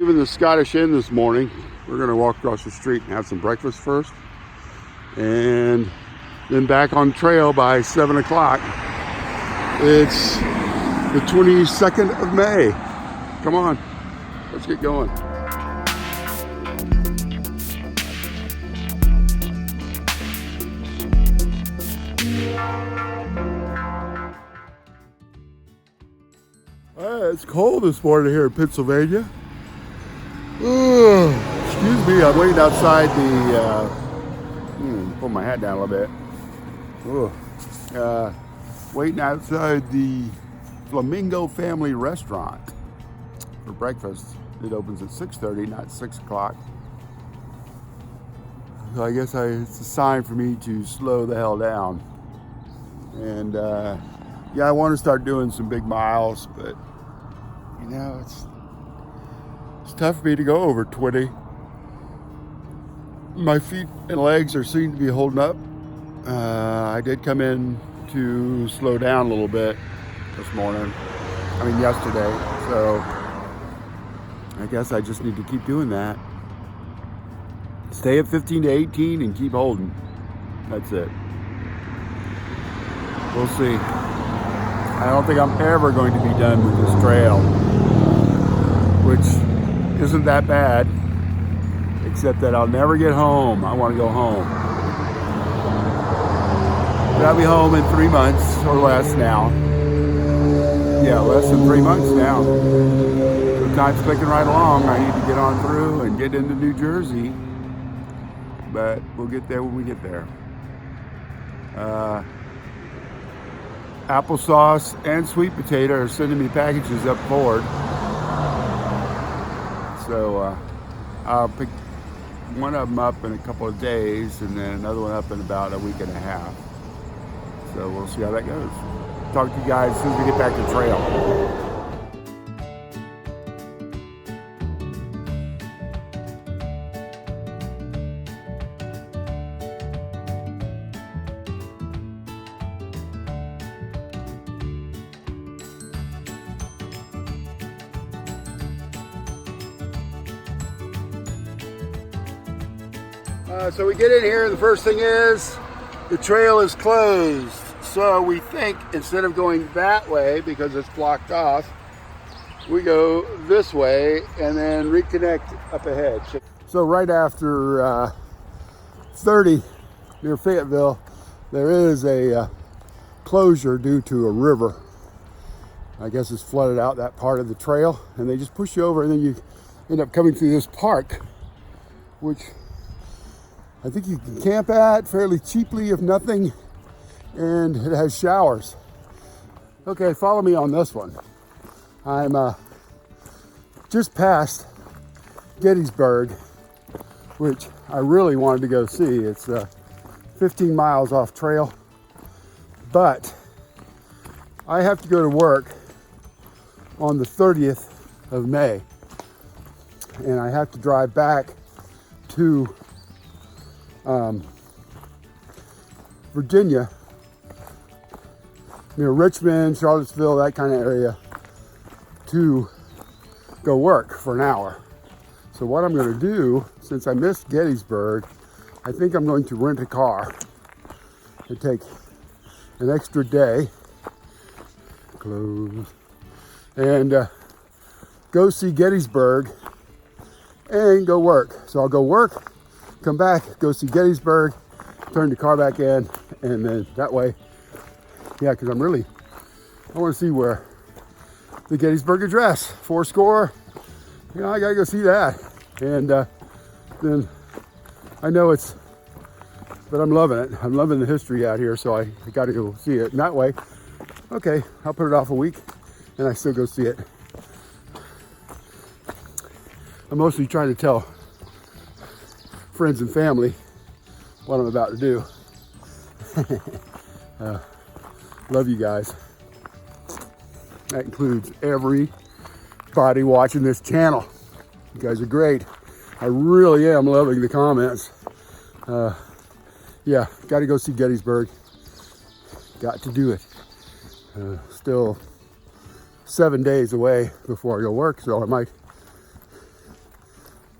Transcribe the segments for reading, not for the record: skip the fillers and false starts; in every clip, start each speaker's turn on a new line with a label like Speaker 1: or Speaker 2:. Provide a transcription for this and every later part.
Speaker 1: Leaving the Scottish Inn this morning. We're going to walk across the street and have some breakfast first. And then back on trail by 7 o'clock. It's the 22nd of May. Come on, let's get going. It's cold this morning here in Pennsylvania. Excuse me, I'm waiting outside the, pull my hat down a little bit. Waiting outside the Flamingo Family Restaurant for breakfast. It opens at 6:30, not 6 o'clock. So I guess it's a sign for me to slow the hell down. And yeah, I want to start doing some big miles, but you know, it's tough for me to go over 20. My feet and legs seem to be holding up. I did come in to slow down a little bit this morning. Yesterday. So I guess I just need to keep doing that. Stay at 15 to 18 and keep holding. That's it. We'll see. I don't think I'm ever going to be done with this trail, which isn't that bad, except that I'll never get home. I want to go home. But I'll be home in 3 months or less now. Yeah, less than 3 months now. So time's clicking right along. I need to get on through and get into New Jersey. But we'll get there when we get there. Applesauce and sweet potato are sending me packages up forward. So I'll pick one of them up in a couple of days and then another one up in about a week and a half. So we'll see how that goes. Talk to you guys as soon as we get back to the trail. So we get in here, the first thing is the trail is closed. So we think instead of going that way because it's blocked off, we go this way and then reconnect up ahead. So right after 30 near Fayetteville, there is a closure due to a river. I guess it's flooded out that part of the trail and they just push you over and then you end up coming through this park, which I think you can camp at fairly cheaply, if nothing, and it has showers. Okay, follow me on this one. I'm just past Gettysburg, which I really wanted to go see. It's 15 miles off trail, but I have to go to work on the 30th of May, and I have to drive back to Virginia, near Richmond, Charlottesville, that kind of area, to go work for an hour. So what I'm going to do, since I missed Gettysburg, I think I'm going to rent a car and take an extra day, close, and go see Gettysburg and go work. So I'll go work, come back, go see Gettysburg, turn the car back in, and then that way, yeah, because I want to see where the Gettysburg Address, 4 I gotta go see that. And then I know but I'm loving it. I'm loving the history out here, so I gotta go see it. And that way, okay, I'll put it off a week and I still go see it. I'm mostly trying to tell friends and family what I'm about to do. Love you guys. That includes everybody watching this channel. You guys are great. I really am loving the comments. Yeah, got to go see Gettysburg. Got to do it. Still 7 days away before I go work, so I might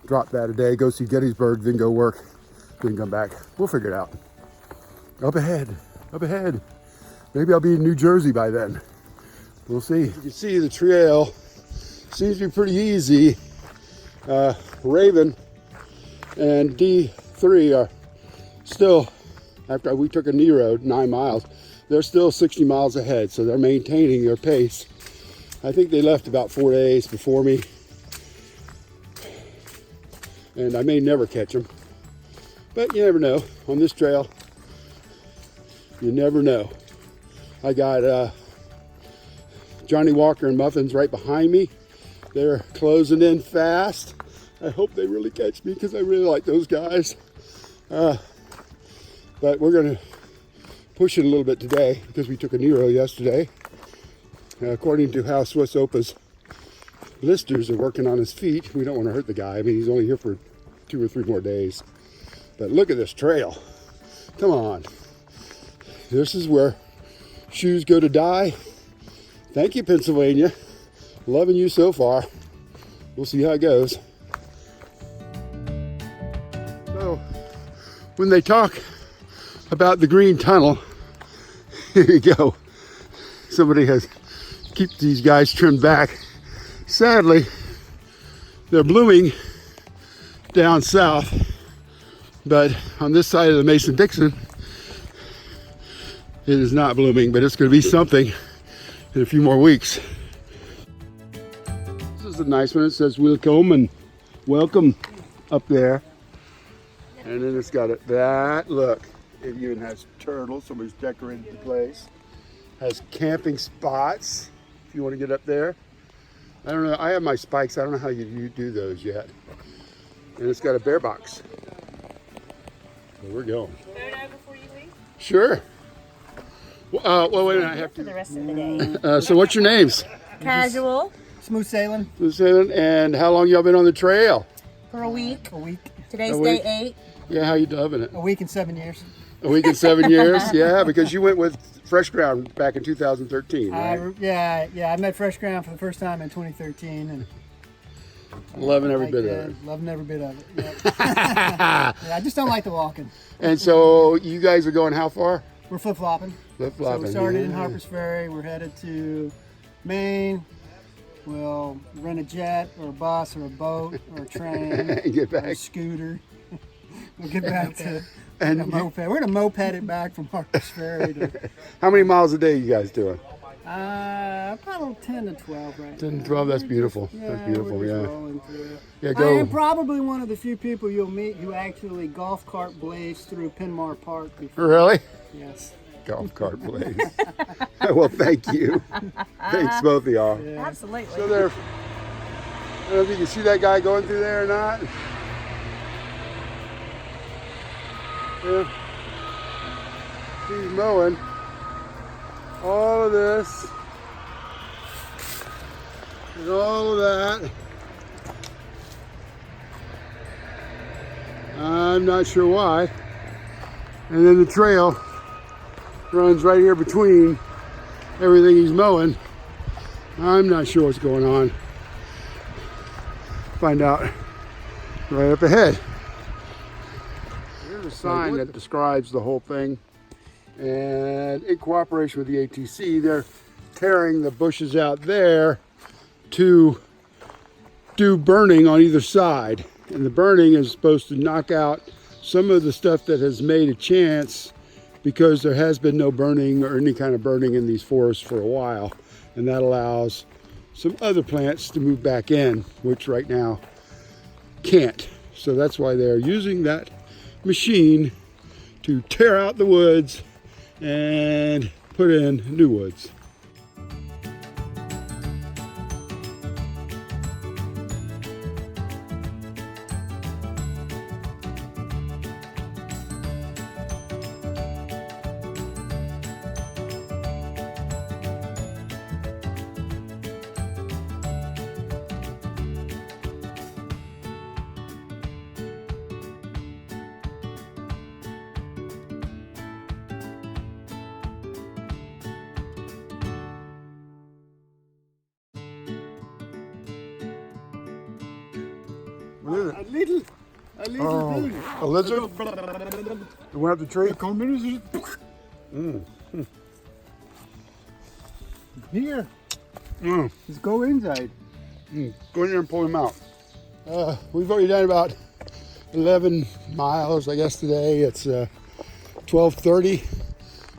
Speaker 1: drop that a day, go see Gettysburg, then go work, then come back. We'll figure it out. Up ahead, up ahead. Maybe I'll be in New Jersey by then. We'll see. You can see the trail seems to be pretty easy. Raven and D3 are still, after we took a knee road, 9 miles, they're still 60 miles ahead, so they're maintaining their pace. I think they left about 4 days before me, and I may never catch them, but you never know. On this trail, you never know. I got Johnny Walker and Muffins right behind me. They're closing in fast. I hope they really catch me because I really like those guys. But we're gonna push it a little bit today because we took a Nero yesterday. According to how Swiss Opa's blisters are working on his feet, we don't want to hurt the guy. I mean, he's only here for 2 or 3 more days. But look at this trail. Come on. This is where shoes go to die. Thank you, Pennsylvania. Loving you so far. We'll see how it goes. So, when they talk about the green tunnel, here you go. Somebody has keep these guys trimmed back. Sadly, they're blooming down south, but on this side of the Mason-Dixon, it is not blooming, but it's going to be something in a few more weeks. This is a nice one. It says welcome and welcome up there. And then it's got that look. It even has turtles. Somebody's decorated the place. Has camping spots if you want to get up there. I don't know. I have my spikes. I don't know how you do those yet. And it's got a bear box. So we're going.
Speaker 2: Photo before you leave?
Speaker 1: Sure. Well, wait a minute. I have
Speaker 2: For the
Speaker 1: to.
Speaker 2: rest of the day.
Speaker 1: So what's your names?
Speaker 2: Casual
Speaker 3: Smooth sailing
Speaker 1: Smooth sailing. And how long y'all been on the trail?
Speaker 2: for a week.
Speaker 3: a week.
Speaker 2: Today's
Speaker 1: A week?
Speaker 2: day 8.
Speaker 1: Yeah, how you loving it?
Speaker 3: A week and 7 years.
Speaker 1: A week and 7 years? Yeah, because you went with Fresh Ground back in 2013, right?
Speaker 3: I met Fresh Ground for the first time in 2013 and
Speaker 1: Loving every bit of it.
Speaker 3: Loving every bit of it. Yep. Yeah, I just don't like the walking.
Speaker 1: And so you guys are going how far?
Speaker 3: We're flip-flopping.
Speaker 1: Flip-flopping.
Speaker 3: So we started in
Speaker 1: yeah.
Speaker 3: Harper's Ferry. We're headed to Maine. We'll rent a jet or a bus or a boat or a train
Speaker 1: Get
Speaker 3: or a
Speaker 1: back.
Speaker 3: scooter. We'll get back to
Speaker 1: And
Speaker 3: a moped. We're gonna moped it back from Harper's Ferry to
Speaker 1: how many miles a day you guys doing?
Speaker 3: probably 10 to 12 right
Speaker 1: 10
Speaker 3: now.
Speaker 1: to 12, that's beautiful.
Speaker 3: Yeah,
Speaker 1: That's beautiful,
Speaker 3: we're just
Speaker 1: yeah.
Speaker 3: rolling through it.
Speaker 1: Yeah,
Speaker 3: I
Speaker 1: go.
Speaker 3: am probably one of the few people you'll meet who actually golf cart blazed through Penmar Park before.
Speaker 1: Really?
Speaker 3: Yes.
Speaker 1: Golf cart blaze. Well, thank you. Thanks, both of y'all.
Speaker 3: Yeah.
Speaker 2: Absolutely.
Speaker 1: So there, I don't know if you can see that guy going through there or not. Yeah. He's mowing all of this and all of that. I'm not sure why. And then the trail runs right here between everything he's mowing. I'm not sure what's going on. Find out right up ahead. Here's a sign that describes the whole thing. And in cooperation with the ATC, they're tearing the bushes out there to do burning on either side. And the burning is supposed to knock out some of the stuff that has made a chance, because there has been no burning or any kind of burning in these forests for a while. And that allows some other plants to move back in, which right now can't. So that's why they're using that machine to tear out the woods and put in new woods. What is it?
Speaker 3: A little
Speaker 1: Oh,
Speaker 3: thing.
Speaker 1: a lizard? The one up the tree?
Speaker 3: Here,
Speaker 1: Mm.
Speaker 3: just go inside.
Speaker 1: Go in there and pull him out. We've already done about 11 miles, I guess today. It's 12:30.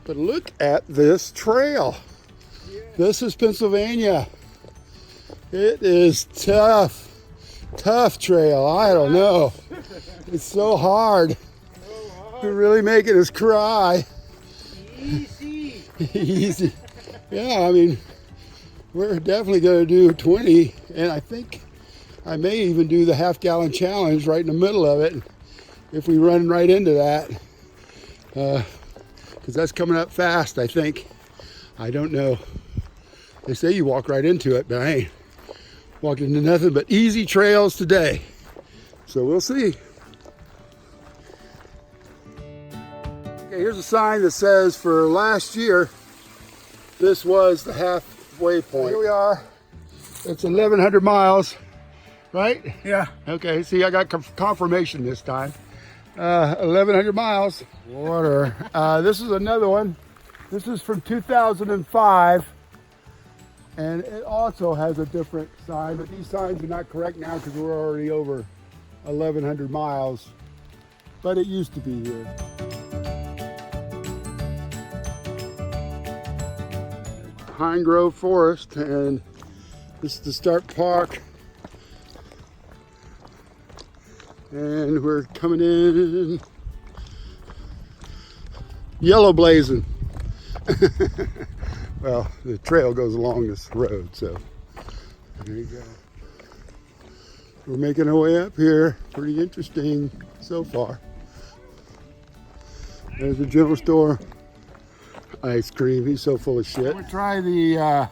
Speaker 1: But look at this trail. This is Pennsylvania. It is tough trail. I don't know. It's so hard. You're really making us cry.
Speaker 3: Easy.
Speaker 1: Easy. Yeah, I mean, we're definitely going to do 20, and I think I may even do the half-gallon challenge right in the middle of it if we run right into that, because that's coming up fast, I think. I don't know. They say you walk right into it, but I ain't walked into nothing but easy trails today. So we'll see. Okay, here's a sign that says for last year, this was the halfway point. Here we are. It's 1,100 miles, right?
Speaker 3: Yeah.
Speaker 1: Okay, see, I got confirmation this time. 1,100 miles. Water. This is another one. This is from 2005. And it also has a different sign, but these signs are not correct now because we're already over 1,100 miles. But it used to be here. Pine Grove Forest, and this is the start park. And we're coming in yellow blazing. Well, the trail goes along this road, so there you go. We're making our way up here. Pretty interesting so far. There's the general store. Ice cream. He's so full of shit. I'm gonna try the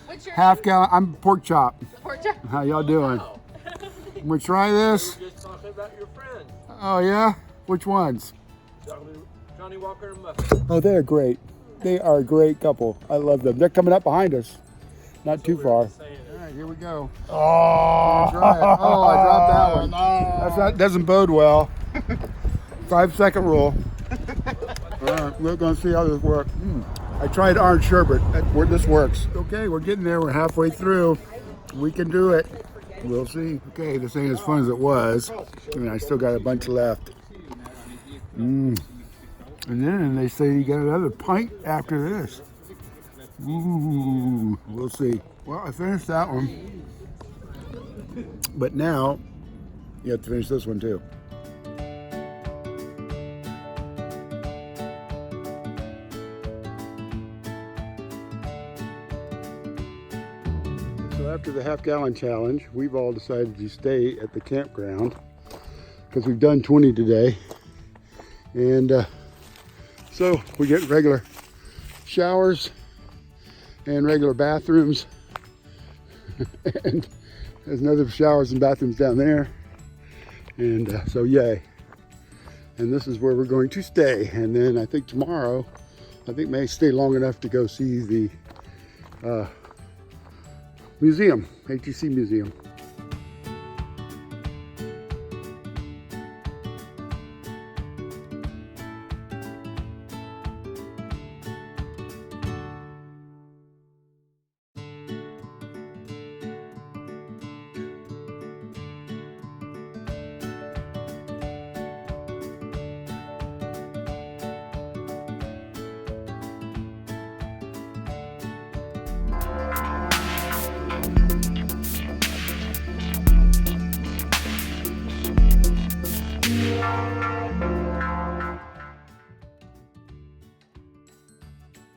Speaker 2: What's your
Speaker 1: half gallon. I'm pork chop.
Speaker 2: pork chop?
Speaker 1: How y'all doing? I'm gonna try this.
Speaker 4: Just talking about your friends,
Speaker 1: Oh yeah? Which ones?
Speaker 4: Johnny Walker and Muffin.
Speaker 1: Oh, they're great. They are a great couple. I love them. They're coming up behind us. Not too far. All right, here we go. Oh, try it. Oh, I dropped that one. That's not, doesn't bode well. 5-second rule. All right, we're gonna see how this works. I tried orange sherbet. That's where this works. Okay, we're getting there. We're halfway through. We can do it. We'll see. Okay, this ain't as fun as it was. I mean, I still got a bunch left. And then they say you got another pint after this. Ooh, we'll see. Well, I finished that one. But now, you have to finish this one too. So after the half-gallon challenge, we've all decided to stay at the campground because we've done 20 today. And so we get regular showers and regular bathrooms. And there's another showers and bathrooms down there. And so yay. And this is where we're going to stay. And then I think tomorrow, I think may stay long enough to go see the museum, HEC Museum.